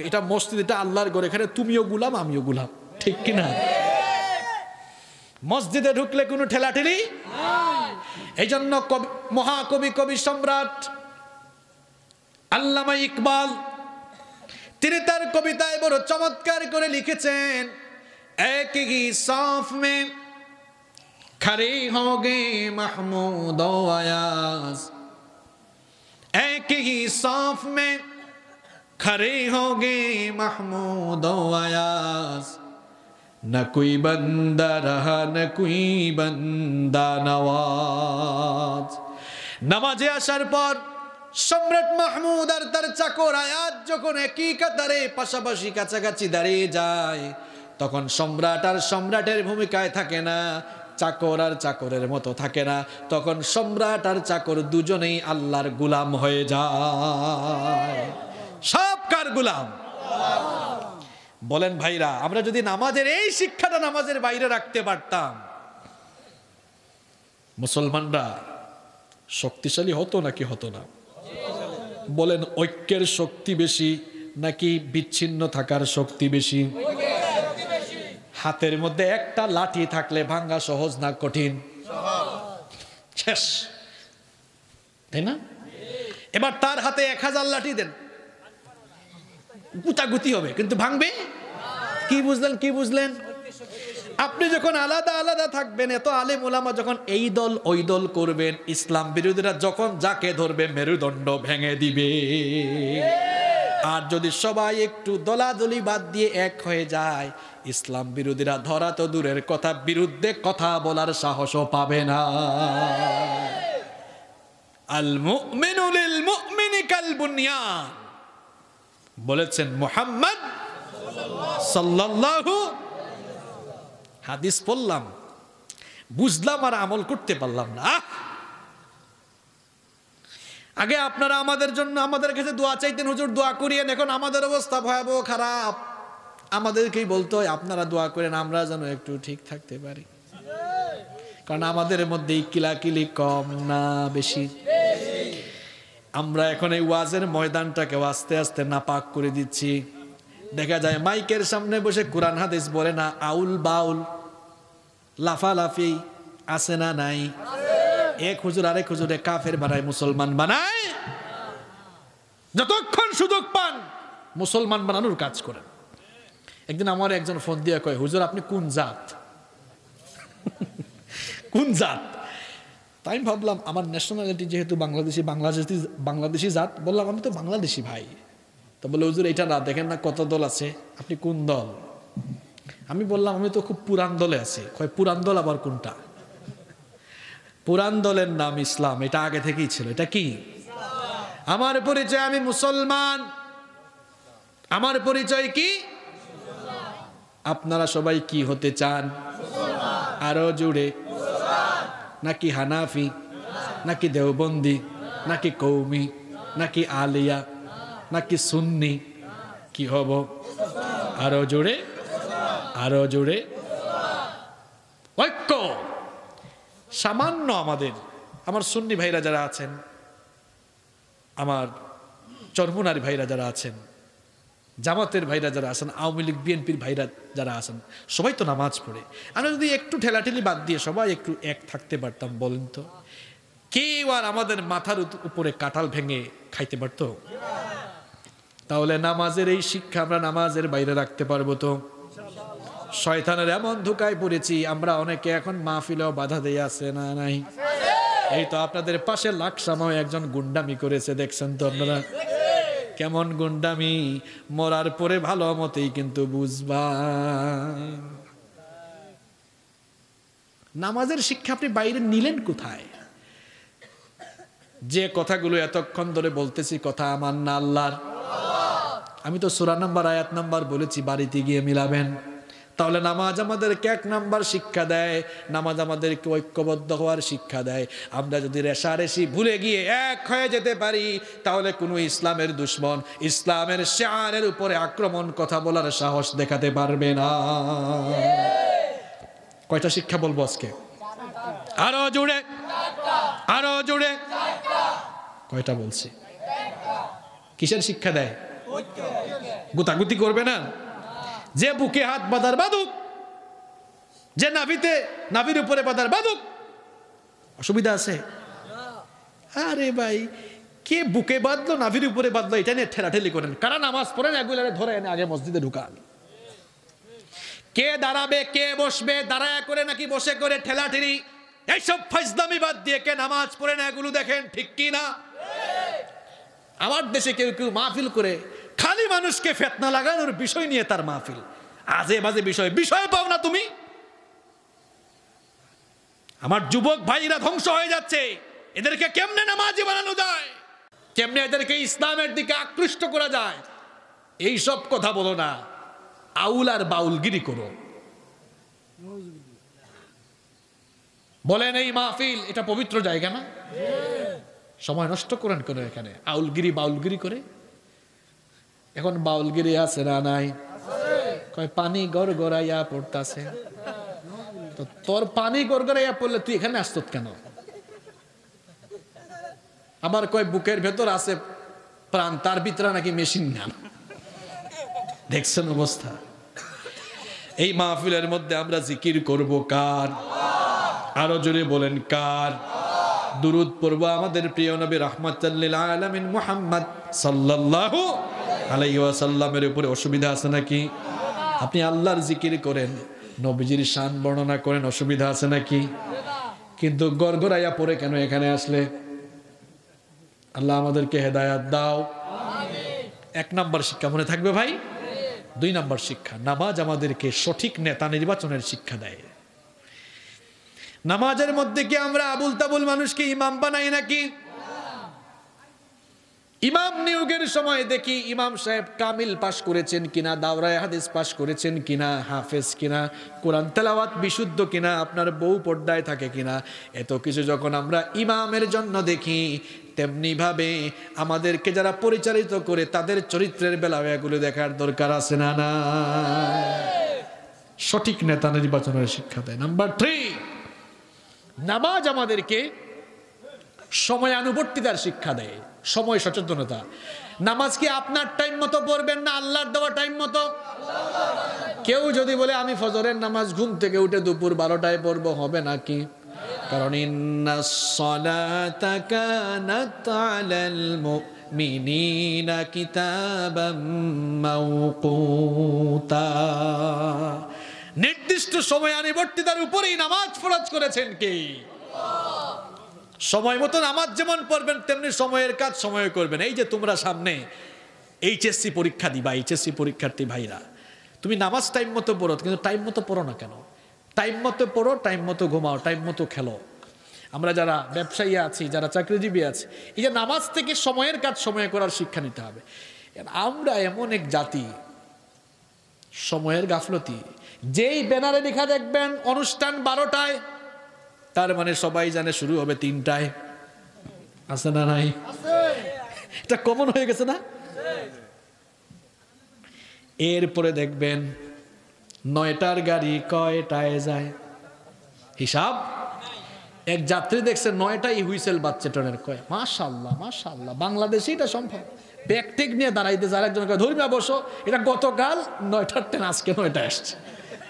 এটা মসজিদ, এটা আল্লাহর ঘর, এখানে তুমিও গুলাম আমিও গুলাম, ঠিক কিনা? মসজিদে ঢুকলে কোনো ঠেলাঠেলি। এই জন্য মহাকবি কবি সম্রাট আল্লামা ইকবাল তিনি তার কবিতায় বড় চমৎকার করে লিখেছেন, এক হি সাফ মে খড়ে হোগে মাহমুদ ও আয়াজ, এক হি সাফ মে খড়ে হোগে মাহমুদ ও আয়াজ, না কোই বান্দা রহা না কোই বান্দা নওয়াজ। নামাজে আসার পর সম্রাট মাহমুদ আর তার চাকর আয়াজ যখন একই কাতারে পাশাপাশি কাছাকাছি দাঁড়িয়ে যায়, তখন সম্রাট আর সম্রাটের ভূমিকায় থাকে না, চাকর আর চাকরের মতো থাকে না, তখন সম্রাট আর চাকর দুজনেই আল্লাহর গোলাম হয়ে যায়। সব কার গোলাম? বলেন ভাইরা, আমরা যদি নামাজের এই শিক্ষাটা নামাজের বাইরে রাখতে পারতাম, মুসলমানরা শক্তিশালী হতো নাকি হতো না? বলেন, ঐক্যের শক্তি বেশি নাকি বিচ্ছিন্ন থাকার শক্তি বেশি? হাতের মধ্যে একটা লাঠি থাকলে ভাঙ্গা সহজ না কঠিন? শেষ, তাই না? এবার তার হাতে 1000 লাঠি দেন, গুতাগুতি হবে, কিন্তু ভাঙবে? কি বুঝলেন? কি বুঝলেন? আপনি যখন আলাদা আলাদা থাকবেন, এত আলেম ওলামা যখন এই দল ওই দল করবেন, ইসলাম বিরোধীরা যখন যাকে ধরবে মেরুদণ্ড ভেঙে দিবে। আর যদি সবাই একটু দলাদলি বাদ দিয়ে এক হয়ে যায়, ইসলাম বিরোধীরা ধরা তো দূরের কথা, বিরুদ্ধে কথা বলার সাহসও পাবে না। আল মুমিনু লিল মুমিনি কাল বুনয়ান বলেছেন মুহাম্মদ সাল্লাল্লাহু। হাদিস পড়লাম, বুঝলাম আর আমল করতে পারলাম না। আগে আপনারা আমাদের জন্য আমাদের কাছে দোয়া চাইতেন, হুজুর দোয়া করিয়েন, এখন আমাদের অবস্থা ভয়াবহ খারাপ, আমাদেরকেই বলতে হয় আপনারা দোয়া করেন আমরা যেন একটু ঠিক থাকতে পারি। কারণ আমাদের মধ্যে কিলাকিলি কম না বেশি? আমরা এখন এই ওয়াজের ময়দানটাকে আস্তে আস্তে নাপাক করে দিচ্ছি। দেখা যায় মাইকের সামনে বসে কোরআন হাদিস বলে না, আউল বাউল লাফালাফি আছে না নাই? এক হুজুর আরেক হুজুরে কাফের বানায়, মুসলমান বানায়। যতক্ষণ সুযোগ পান মুসলমান বানানোর কাজ করেন। একদিন আমার একজন ফোন দিয়ে কয়, হুজুর আপনি কোন জাত? কোন জাত? তাই আমি ভাবলাম আমার ন্যাশনালিটি যেহেতু বাংলাদেশি জাত, বললাম আমি তো বাংলাদেশি ভাই। তো বলে, হুজুর এটা না দেখেন না কত দল আছে, আপনি কোন দল? আমি বললাম আমি তো খুব পুরান দলে আছি। কয় পুরান দল আবার কোনটা? পুরান দলের নাম ইসলাম, এটা আগে থেকেই ছিল। এটা কি? আমার পরিচয় আমি মুসলমান। আমার পরিচয় কি? আপনারা সবাই কি হতে চান? আরো জুড়ে, নাকি হানাফি, নাকি দেওবন্দি, নাকি কৌমি, নাকি আলিয়া, নাকি সুন্নি? কি হব? আরো জোরে, আরো জোরে। ঐক্য সামান্য আমাদের, আমার সুন্নি ভাইরা যারা আছেন, আমার চরমুনারি ভাইরা যারা আছেন, জামাতের ভাইরা যারা আছেন, আওয়ামী লীগ বিএনপির ভাইরা যারা আছেন, সবাই তো নামাজ পড়ে। আমরা যদি একটু ঠেলাঠেলি বাদ দিয়ে সবাই একটু এক থাকতে পারতাম, বলেন তো কেউ আর আমাদের মাথার উপরে কাঁঠাল ভেঙে খাইতে পারতো? তাহলে নামাজের এই শিক্ষা আমরা নামাজের বাইরে রাখতে পারবো তো? শয়তানের এমন ধোঁকায় পড়েছি আমরা অনেকে, এখন মাহফিলেও বাধা দিয়ে আছে না নাই? এই তো আপনাদের পাশে লাকসামাও একজন গুন্ডামি করেছে, দেখছেন তো আপনারা কেমন গুন্ডামি? মরার পরে ভালো মতেই কিন্তু বুঝবা। নামাজের শিক্ষা আপনি বাইরে নিলেন কোথায়? যে কথাগুলো এতক্ষণ ধরে বলতেছি, কথা আমার না আল্লাহর? আমি তো সূরা নাম্বার আয়াত নাম্বার বলেছি, বাড়িতে গিয়ে মিলাবেন। তাহলে নামাজ আমাদেরকে 1 নাম্বার শিক্ষা দেয়, নামাজ আমাদেরকে ঐক্যবদ্ধ হওয়ার শিক্ষা দেয়। আমরা যদি রেশারেশি ভুলে গিয়ে এক হয়ে যেতে পারি, তাহলে কোনো ইসলামের দুশ্মন ইসলামের শিআরের উপরে আক্রমণ কথা বলার সাহস দেখাতে পারবে না। কয়টা শিক্ষা বলবো আজকে? আরো জোরে, আরো জোরে। কয়টা বলছি? কিসের শিক্ষা দেয়? গুতাগুতি করবে না। যে বুকে হাত বাঁধার বাঁধুক, যে নাভির উপরে বাঁধার বাঁধুক, অসুবিধা আছে? আরে ভাই, কে বুকে বাঁধলো নাভির উপরে বাঁধলো এটা নিয়ে ঠেলাঠেলি করেন। কারা নামাজ পড়েন এগুলো ধরে এনে আগে মসজিদে ঢুকান। কে দাঁড়াবে, কে বসবে, দাঁড়ায় করে নাকি বসে করে ঠেলাঠেলি, এইসব ফাজলামি বাদ দিয়ে কে নামাজ পড়ে না এগুলো দেখেন, ঠিক কি না? আমার দেশে কেউ কেউ মাহফিল করে খালি মানুষকে ফিতনা লাগানোর বিষয় নিয়ে তার মাহফিল। আজে বাজে বিষয় পাও না তুমি? আমার যুবক ভাইরা ধ্বংস হয়ে যাচ্ছে, এদেরকে কেমনে নামাজি বানানো যায়, কেমনে এদেরকে ইসলামের দিকে আকৃষ্ট করা যায়, এই সব কথা বলো না। আউল আর বাউলগিরি করো। বলেন এই মাহফিল এটা পবিত্র জায়গা না? সময় নষ্ট করেন কেন এখানে আউলগিরি বাউলগিরি করে? এখন বাউলগিরি আছে না নাই? কয় পানি গড়গড়াইয়া পড়তাছে। তো তোর পানি গড়গড়াইয়া পড়লে তুই এখানে আসত কেন? আবার কয় বুকের ভেতর আছে প্রাণ, তার ভিতরে নাকি মেশিন না। দেখছেন অবস্থা? এই মাহফিলের মধ্যে আমরা জিকির করব কার? আরো জোরে বলেন কার? দুরুদ পড়ব আমাদের প্রিয় নবী রাহমাতাল লিল আলামিন মুহাম্মদ সাল্লাল্লাহু আলাইহি ওয়াসাল্লামের উপরে। অসুবিধা আছে নাকি? আপনি আল্লাহর জিকির করেন, নবীজির শান বর্ণনা করেন, অসুবিধা আছে নাকি? কিন্তু গড়গড়াইয়া পড়ে কেন এখানে আসলে? আল্লাহ আমাদেরকে হেদায়াত দাও। এক নাম্বার শিক্ষা মনে থাকবে ভাই। 2 নাম্বার শিক্ষা, নামাজ আমাদেরকে সঠিক নেতা নির্বাচনের শিক্ষা দেয়। নামাজের মধ্যে কি আমরা আবুল তাবুল মানুষকে ইমাম বানাই নাকি? ইমাম নিয়োগের সময় দেখি ইমাম সাহেব কামিল পাশ করেছেন কিনা, দাওরায়ে হাদিস পাশ করেছেন কিনা, হাফেজ কিনা, কোরআন তেলাওয়াত বিশুদ্ধ কিনা, আপনার বউ পর্দায় থাকে কিনা। এত কিছু যখন আমরা ইমামের জন্য দেখি, তেমনি ভাবে আমাদেরকে যারা পরিচালিত করে তাদের চরিত্রের বেলায় এগুলো দেখার দরকার আছে না? না, সঠিক নেতা নির্বাচনের শিক্ষা দেয়। নাম্বার 3, নামাজ আমাদেরকে সময়ানুবর্তিতার শিক্ষা দেয়, সময় সচেতনতা। নামাজ কি আপনার টাইম মতো পড়বেন না আল্লাহর দেওয়া টাইম মতো? কেউ যদি বলে আমি ফজরের নামাজ ঘুম থেকে উঠে দুপুর 12টায় পড়বো, হবে নাকি? কারণ ইন্নাস সালাতা কানাত আলাল মুমিনিনা কিতাবাম মাওকুতা। নির্দিষ্ট সময়ানুবর্তিতার উপরেই নামাজ ফরজ করেছেন কে? সময় মতো নামাজ যেমন পড়বেন তেমনি সময়ের কাজ সময়ে করবেন। এই যে তোমরা সামনে এইচএসসি পরীক্ষা দিবা, এইচএসসি পরীক্ষার্থী ভাইরা, তুমি নামাজ টাইম মতো পড়ো, কিন্তু টাইম মতো পড়ো না কেন? টাইম মতো পড়ো, টাইম মতো ঘুমাও, টাইম মতো খেলো। আমরা যারা ব্যবসায়ী আছি, যারা চাকরিজীবী আছি, এই যে নামাজ থেকে সময়ের কাজ সময়ে করার শিক্ষা নিতে হবে। আমরা এমন এক জাতি, সময়ের গাফলতি। যেই ব্যানারে লেখা দেখবেন অনুষ্ঠান 12টায়, তার মানে সবাই জানে শুরু হবে 3টায়। আছে না নাই? এটা কমন হয়ে গেছে না? এরপরে দেখবেন 9টার গাড়ি কয়টায় যায় হিসাব। এক যাত্রী দেখছে 9টায় হুইসেল বাজছে ট্রেনের, কয় মাশাআল্লাহ মাশাআল্লাহ, বাংলাদেশে এটা সম্ভব। ব্যাগটেক নিয়ে দাঁড়াইতেছে, আরেকজন কয় ধর্মা বসো, এটা গতকাল 9টার ট্রেন, আজকে 9টায় আসছে,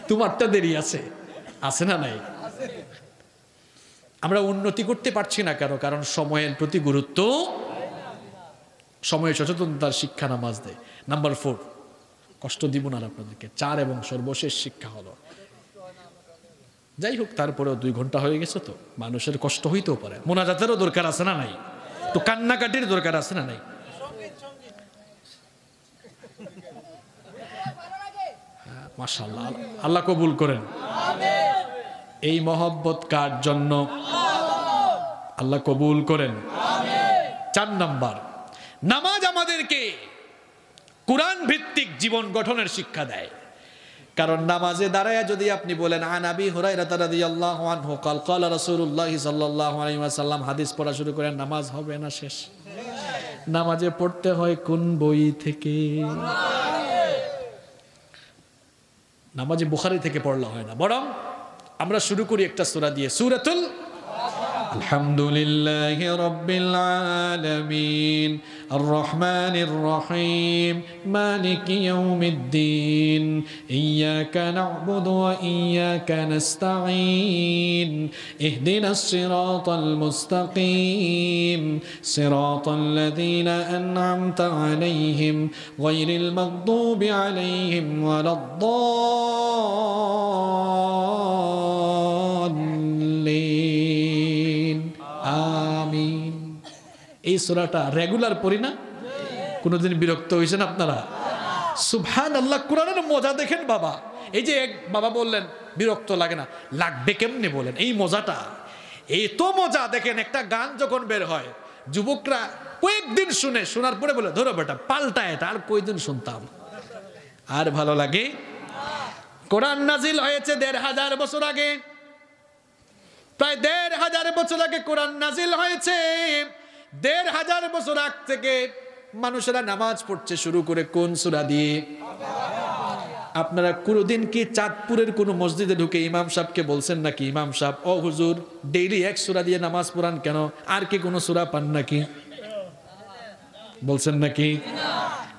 তোমারটা দেরি আছে। আছে না নাই? আমরা উন্নতি করতে পারছি না কেন? কারণ সময়ের প্রতি গুরুত্ব, সময় সচেতনতার শিক্ষা নামাজ দেয়। নাম্বার 4, কষ্ট দিব না আপনাদেরকে। 4 এবং সর্বশেষ শিক্ষা হলো, যাই হোক তারপরেও 2 ঘন্টা হয়ে গেছে তো মানুষের কষ্ট হইতেও পারে, মোনাজাতেরও দরকার আছে না নাই? তো কান্নাকাটির দরকার আছে না নাই? মাশাআল্লাহ, আল্লাহ কবুল করেন। এই মহব্বত কার জন্য? আল্লাহ কবুল করেন। 4 নাম্বার, নামাজ আমাদেরকে কুরআন ভিত্তিক জীবন গঠনের শিক্ষা দেয়। কারণ নামাজে দাঁড়ায় যদি আপনি বলেন আন আবি হুরায়রা রাদিয়াল্লাহু আনহু قال قال রাসূলুল্লাহ সাল্লাল্লাহু আলাইহি ওয়াসাল্লাম, হাদিস পড়া শুরু করেন, নামাজ হবে না শেষ। নামাজে পড়তে হয় কোন বই থেকে? নামাজে বুখারী থেকে পড়লা হয় না, বরং আমরা শুরু করি একটা সূরা দিয়ে, সূরাতুল আলহামদুলিল্লাহি রাব্বিল আলামিন আর রহমানির রহিম মালিকি ইয়াউমিদ্দিন ইয়্যাকা না'বুদু ওয়া ইয়্যাকা নাস্তাঈন ইহদিনাস সিরাতাল মুস্তাকিম সিরাতাল লাযীনা আন'আমতা আলাইহিম গায়রিল মাগদুবি আলাইহিম ওয়ালাদ-দাল্লিন। আমিন। এই সূরাটা রেগুলার পড়ি না? কোনদিন বিরক্ত হয়েছেন আপনারা? সুবহানাল্লাহ, কোরআনের মজা দেখেন বাবা। এই যে এক বাবা বললেন বিরক্ত লাগে না, লাগবে কেমনে বলেন? এই মজাটা, এই তো মজা দেখেন। একটা গান যখন বের হয়, যুবকরা কয়েকদিন শুনে, শোনার পরে বলে ধরো বেটা পাল্টা, এটা আর কয়দিন শুনতাম। আর ভালো লাগে? কোরআন নাজিল হয়েছে ১৫০০ বছর আগে, প্রায় ১৫০০ বছর আগে কোরআন নাজিল হয়েছে। ১৫০০ বছর আগ থেকে মানুষেরা নামাজ পড়ছে শুরু করে কোন সূরা দিয়ে? আপনারা কোনদিন কি চাঁদপুরের কোন মসজিদে ঢুকে ইমাম সাহেবকে বলছেন নাকি, ইমাম সাহেব ও হুজুর ডেইলি এক সূরা দিয়ে নামাজ পড়ান কেন, আর কি কোনো সূরা পান নাকি? বলছেন নাকি?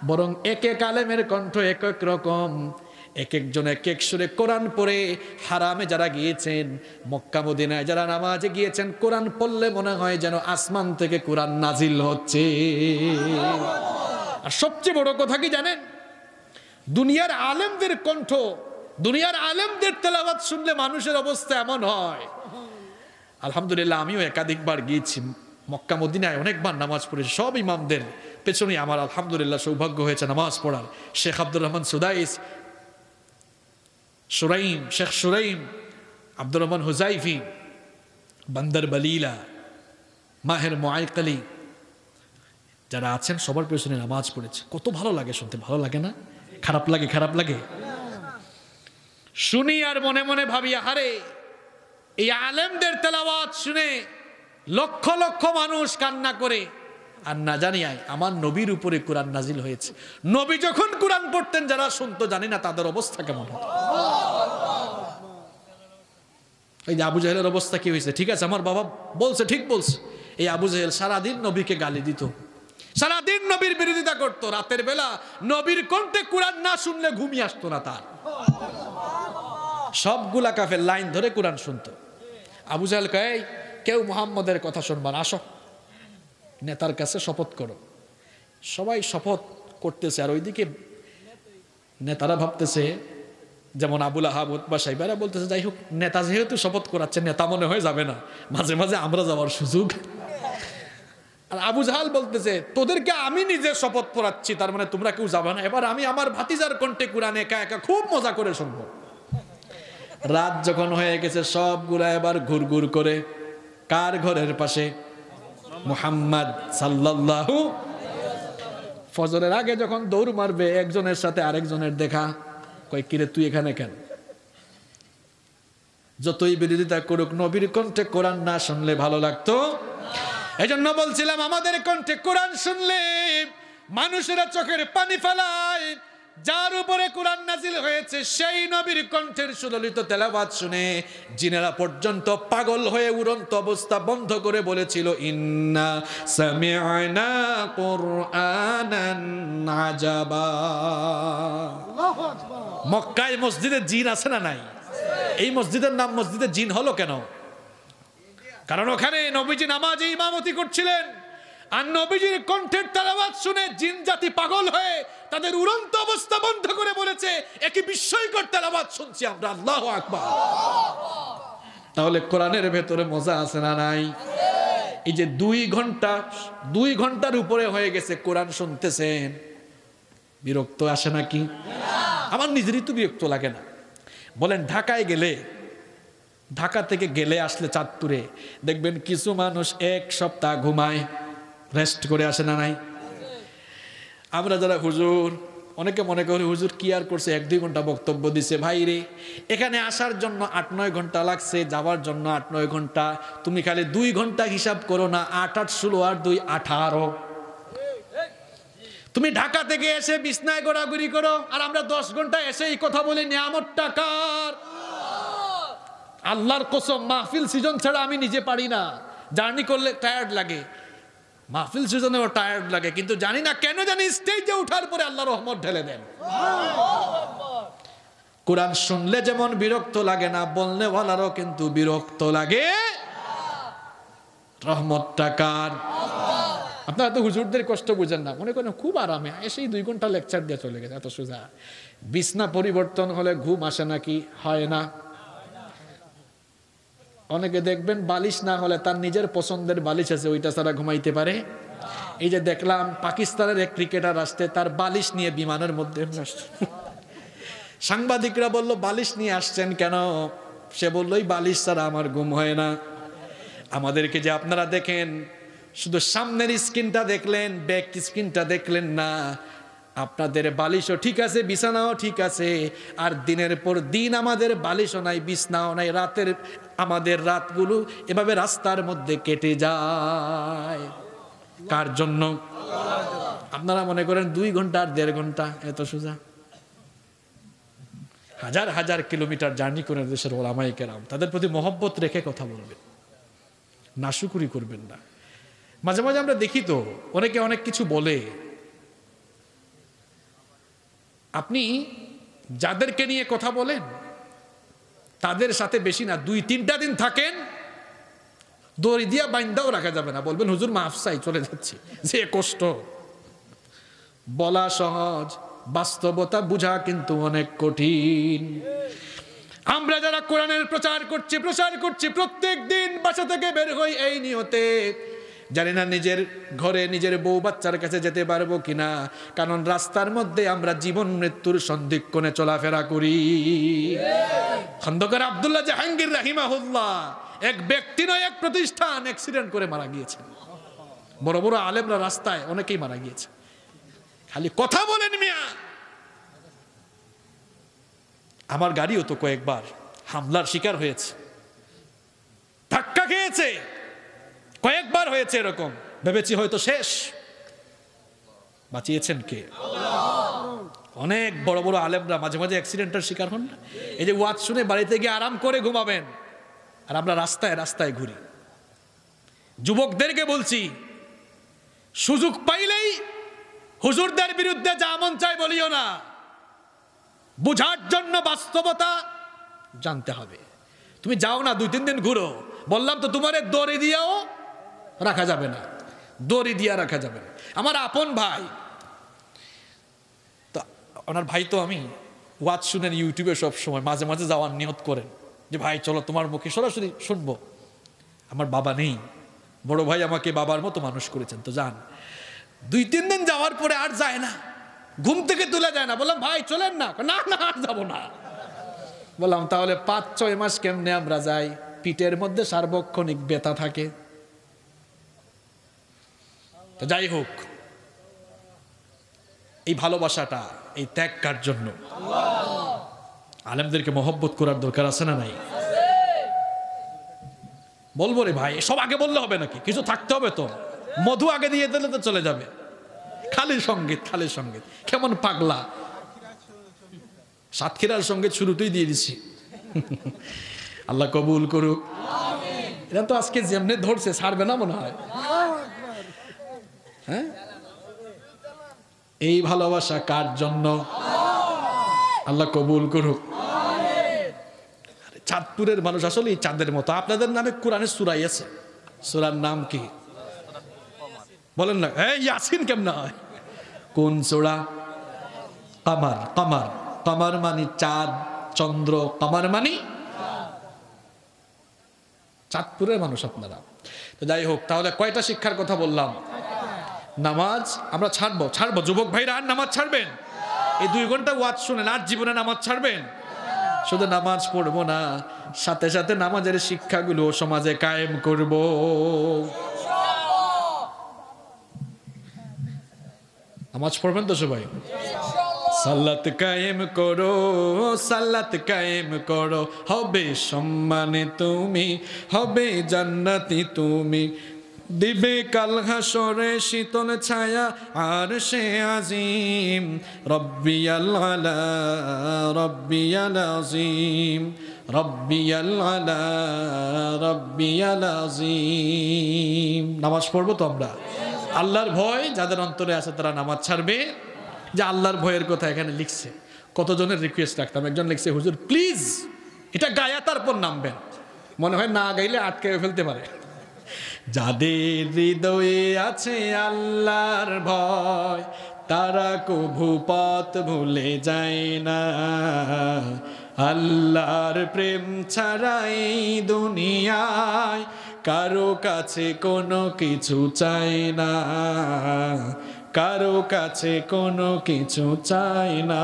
বরং এক এক আলেমের কণ্ঠ এক এক রকম, এক একজন এক এক সুরে কোরআন পড়ে। হারামে যারা গিয়েছেন, মক্কা মদিনায় যারা নামাজে গিয়েছেন, কোরআন পড়লে মনে হয় যেন আসমান থেকে কোরআন নাজিল হচ্ছে। আর সবচেয়ে বড় কথা কি জানেন? দুনিয়ার আলেমদের কণ্ঠ, দুনিয়ার আলেমদের তেলাওয়াত শুনলে মানুষের অবস্থা এমন হয়। আলহামদুলিল্লাহ, আমিও একাধিকবার গিয়েছি মক্কা মদিনায়, অনেকবার নামাজ পড়েছি। সব ইমামদের পেছনে আমার আলহামদুলিল্লাহ সৌভাগ্য হয়েছে নামাজ পড়ার। শেখ আব্দুর রহমান সুদাইস, সুরাইম, শেখ সুরাইম, আব্দুর রহমান হুজাইফি, বান্দর বলীলা, মাহের মুআইকলি, যারা আছেন সবার পেছনে নামাজ পড়েছে। কত ভালো লাগে শুনতে, ভালো লাগে না? খারাপ লাগে? খারাপ লাগে। শুনি আর মনে মনে ভাবি, আরে এই আলেমদের তেলাওয়াত শুনে লক্ষ লক্ষ মানুষ কান্না করে, আর না জানি আমার নবীর উপরে কোরআন নাজিল হয়েছে। নবী যখন কোরআন পড়তেন যারা শুনতো, জানি না তাদের অবস্থা কেমন হতো। এই যে আবু জাহেলের অবস্থা কি হয়েছে? ঠিক আছে, আমার বাবা বলছে, ঠিক বলছে। এই আবু জাহেল সারাদিন নবীকে গালি দিত, সারাদিন নবীর বিরোধিতা করতো। রাতের বেলা নবীর কণ্ঠে কোরআন না শুনলে ঘুমিয়ে আসতো না তার। সবগুলা কাফের লাইন ধরে কোরআন শুনতো। আবু জাহেল কয়, কেউ মুহাম্মদের কথা শুনবা না, আসো নেতার কাছে শপথ করো। সবাই শপথ করতেছে, আর ওইদিকে নেতারা ভাবতেছে, যেমন আবুল আহাব, উতবা, সাইবারা বলতেছে, যাই হোক নেতা যেহেতু শপথ করাচ্ছে, নেতা মনে হয় যাবে না, মাঝে মাঝে আমরা যাওয়ার সুযোগ। আর আবু জাহাল বলতেছে, তোদেরকে আমি নিজে শপথ পড়াচ্ছি, তার মানে তোমরা কেউ যাবে না। এবার আমি আমার ভাতিজার কণ্ঠে কোরআন একা একা খুব মজা করে শুনবো। রাত যখন হয়ে গেছে, সবগুলা এবার ঘুরঘুর করে কার ঘরের পাশে? মুহাম্মদ সাল্লাল্লাহু। ফজরের আগে যখন দৌড় মারবে, একজনের সাথে আরেকজনের দেখা, কয় কিরে তুই এখানে কেন? যতই বিরোধিতা করুক, নবীর কণ্ঠে কোরআন না শুনলে ভালো লাগতো। এই জন্য বলছিলাম, আমাদের কণ্ঠে কোরআন শুনলে মানুষেরা চোখের পানি ফেলায়। যার উপরে কোরআন নাজিল হয়েছে সেই নবীর কণ্ঠের সুললিত তেলাওয়াত শুনে জিনেরা পর্যন্ত পাগল হয়ে উড়ন্ত অবস্থা বন্ধ করে বলেছিল, ইন্না সামি'না কুরআনান আজাবা। মক্কায় মসজিদে জিন আছে না নাই? এই মসজিদের নাম মসজিদে জিন হলো কেন? কারণ ওখানে নবীজি নামাজে ইমামতি করছিলেন, আর নবীজির কণ্ঠের তেলাওয়াত শুনে জিন জাতি পাগল হয়ে তাদের উড়ন্ত অবস্থা বন্ধ করে বলেছে, একই বিস্ময়কর তেলাওয়াত শুনছি আমরা, আল্লাহু আকবার। তাহলে কোরআনের ভেতরে মজা আছে না নাই? এই যে 2 ঘন্টার উপরে হয়ে গেছে কোরআন শুনতেছেন, বিরক্ত আসে নাকি? আমার নিজেরই তো বিরক্ত লাগে না? বলেন, ঢাকায় গেলে, ঢাকা থেকে গেলে আসলে চাঁদপুরে দেখবেন কিছু মানুষ 1 সপ্তাহ ঘুমায়, রেস্ট করে আসে না নাই? আমরা যারা হুজুর, অনেকে মনে করে হুজুর কি আর করছে, 1-2 ঘন্টা বক্তব্য দিছে। ভাই রে, এখানে আসার জন্য 8-9 ঘন্টা লাগছে, যাওয়ার জন্য 8-9 ঘন্টা। তুমি খালি 2 ঘন্টা হিসাব করো না, 8-8 16 আর 2 18। তুমি ঢাকা থেকে এসে বিছনায় ঘোরাঘুরি করো, আর আমরা 10 ঘন্টা এসে এই কথা বলি, নিয়ামতটা কার? আল্লাহর কসম, মাহফিল সিজন ছাড়া আমি নিজে পারি না। জার্নি করলে টায়ার্ড লাগে, মাহফিল সিজনেও টায়ার্ড লাগে, কিন্তু জানি না কেন জানি স্টেজে ওঠার পরে আল্লাহ রহমত ঢেলে দেন। কোরআন শুনলে যেমন বিরক্ত লাগে না, বললে ওয়ালারও কিন্তু বিরক্ত লাগে। রহমতটা কার? আপনারা তো হুজুরদের কষ্ট বুঝেন না, মনে করেন খুব আরামে এসেই 2 ঘন্টা লেকচার দিয়ে চলে গেছে, এত সোজা। বিছনা পরিবর্তন হলে ঘুম আসে নাকি? হয় না। অনেকে দেখবেন বালিশ না হলে তার নিজের পছন্দের বালিশ আছে, ওইটা ছাড়া ঘুমাইতে পারে। এই যে দেখলাম পাকিস্তানের এক ক্রিকেটার আসতে, তার বালিশ নিয়ে বিমানের মধ্যে সাংবাদিকরা বলল, বালিশ নিয়ে আসছেন কেন? সে বলল, এই বালিশ ছাড়া আমার ঘুম হয় না। আমাদেরকে যে আপনারা দেখেন, শুধু সামনের স্ক্রিনটা দেখলেন, ব্যাক স্ক্রিনটা দেখলেন না। আপনাদের বালিশও ঠিক আছে, বিছানাও ঠিক আছে, আর দিনের পর দিন আমাদের বালিশও নাই, বিছানাও নাই, রাতের আমাদের রাতগুলো এভাবে রাস্তার মধ্যে কেটে যায়। কার জন্য? আপনারা মনে করেন 2 ঘন্টা আর 1.5 ঘন্টা এত সোজা? হাজার হাজার কিলোমিটার জার্নি করে দেশের ওলামায়ে কেরাম, তাদের প্রতি মহব্বত রেখে কথা বলবেন, নাশুকুরি করবেন না। মাঝে মাঝে আমরা দেখি তো অনেকে অনেক কিছু বলে, আপনি যাদেরকে নিয়ে কথা বলেন তাদের সাথে বেশি না 2-3টা দিন থাকেন, দড়ি দিয়া বাইন্দাও রাখা যাবে না, বলবেন হুজুর মাফ চাই, চলে যাচ্ছি। যে কষ্ট, বলা সহজ, বাস্তবতা বুঝা কিন্তু অনেক কঠিন। আমরা যারা কোরআনের প্রচার করছি প্রত্যেক দিন বাসা থেকে বের হই এই নিয়তে, জানি না নিজের ঘরে নিজের বউ বাচ্চার কাছে যেতে পারবো কিনা, কারণ রাস্তার মধ্যে আমরা জীবন মৃত্যুর সন্ধিক্ষণে চলাফেরা করি। খন্দকার আব্দুল্লাহ জাহাঙ্গীর রাহিমাহুল্লাহ এক ব্যক্তি নয়, এক প্রতিষ্ঠান অ্যাক্সিডেন্ট করে মারা গিয়েছেন। বড় বড় আলেমরা রাস্তায় অনেকেই মারা গিয়েছে। খালি কথা বলেন মিয়া। আমার গাড়িও তো কয়েকবার হামলার শিকার হয়েছে, ধাক্কা খেয়েছে, কয়েকবার হয়েছে এরকম। ভেবেছি হয়তো শেষ, বাঁচিয়েছেন কে? অনেক বড় বড় আলেমরা মাঝে মাঝে অ্যাক্সিডেন্টের শিকার হন না। এই যে ওয়াজ শুনে বাড়িতে গিয়ে আরাম করে ঘুমাবেন, আর আমরা রাস্তায় রাস্তায় ঘুরি। যুবকদেরকে বলছি, সুযোগ পাইলেই হুজুরদের বিরুদ্ধে যা মন চায় বলিও না, বুঝার জন্য বাস্তবতা জানতে হবে। তুমি যাও না, 2-3 দিন ঘুরো, বললাম তো তোমারে দড়ি দিয়েও রাখা যাবে না, দড়ি দিয়া রাখা যাবে না। আমার আপন ভাই তো, ওনার ভাই তো, আমি ওয়াজ শুনেন ইউটিউবে সব সময় মাঝে মাঝে যাওয়ার নিয়ত করেন যে ভাই চলো তোমার মুখে সরাসরি শুনবো। আমার বাবা নেই, বড় ভাই আমাকে বাবার মতো মানুষ করেছেন, তো যান। 2-3 দিন যাওয়ার পরে আর যায় না, ঘুম থেকে তুলে যায় না। বললাম ভাই চলেন না, না না আর যাবো না। বললাম তাহলে 5-6 মাস কেমনে আমরা যাই? পিঠের মধ্যে সার্বক্ষণিক ব্যথা থাকে। তো যাই হোক, এই ভালোবাসাটা, এই ত্যাগ কার জন্য? আলেমদেরকে মহব্বত করার দরকার আছে না নাই? বলবো রে ভাই, সব আগে বললে হবে নাকি? কিছু থাকতে হবে তো। মধু আগে দিয়ে দিলে তো চলে যাবে। খালি সঙ্গীত, খালি সঙ্গীত, কেমন পাগলা। সাতক্ষীরার সঙ্গীত শুরুতেই দিয়ে দিছি। আল্লাহ কবুল করুক। এটা তো আজকে যেমনে ধরছে ছাড়বে না মনে হয়। হ্যাঁ, এই ভালোবাসা কার জন্য? আল্লাহ কবুল করুক। চাঁদপুরের মানুষ আসলে চাঁদের মতো। আপনাদের নামে কোরআনের সূরাই আছে, সূরার নাম কি বলেন না? ইয়াসিন কেমন হয়? কোন সূরা? কমর। কমর, কমর মানে চাঁদ, চন্দ্র, কমর মানে চাঁদপুরের মানুষ আপনারা। তো যাই হোক, তাহলে কয়টা শিক্ষার কথা বললাম? নামাজ আমরা ছাড়বো। যুবক ভাইরা আর নামাজ ছাড়বেন? এই 2 ঘন্টা ওয়াজ শুনেন, আর জীবনে নামাজ ছাড়বেন? শুধু নামাজ পড়বো না, সাথে সাথে নামাজের শিক্ষাগুলো সমাজে কায়েম করব। নামাজ পড়বেন তো সবাই? সালাত কায়েম করো, সালাত কায়েম করো, হবে সম্মানে তুমি, হবে জান্নাতি তুমি, দিবে কাল হাসরে শীতল ছায়া আরশে আজিম, রব্বিয়াল আলা রব্বিয়াল আজিম, রব্বিয়াল আলা রব্বিয়াল আজিম। নামাজ পড়বো তো আমরা? আল্লাহর ভয় যাদের অন্তরে আছে তারা নামাজ ছাড়বে। যে আল্লাহর ভয়ের কথা এখানে লিখছে, কতজনের রিকোয়েস্ট রাখতাম। একজন লিখছে, হুজুর প্লিজ এটা গায়া তারপর নামবেন। মনে হয় না গাইলে আটকে ফেলতে পারে। যাদের হৃদয়ে আছে আল্লাহর ভয়, তারা কভু পথ ভুলে যায় না। আল্লাহর প্রেম ছাড়াই দুনিয়ায় কারো কাছে কোনো কিছু চাই না, কারো কাছে কোনো কিছু চাই না।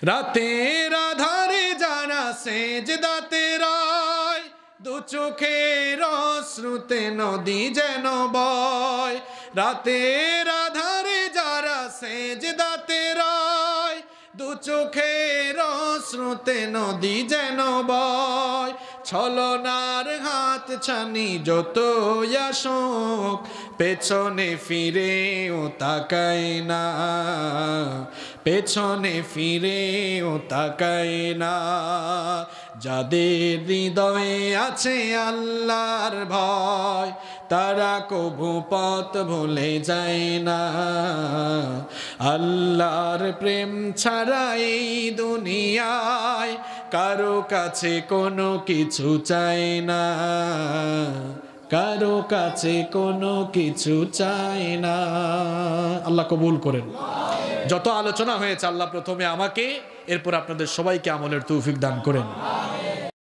রাতের আধারে যারা সেজদাতে রয়, দু চোখের অশ্রুতে নদী যেন বয়। রাতের আধারে চোখের স্রোতে নদী যেন বয়, ছলনার হাত ছানি যত আসুক, পেছনে ফিরেও তাকায় না, পেছনে ফিরেও তাকায় না। যাদের হৃদয়ে আছে আল্লাহর ভয়, তারা কভু পথ ভুলে যায় না। আল্লাহর প্রেম ছাড়া এই দুনিয়ায় কারো কাছে কোনো কিছু চাই না, কারো কাছে কোনো কিছু চাই না। আল্লাহ কবুল করেন। যত আলোচনা হয়েছে আল্লাহ প্রথমে আমাকে, এরপর আপনাদের সবাইকে আমলের তৌফিক দান করেন।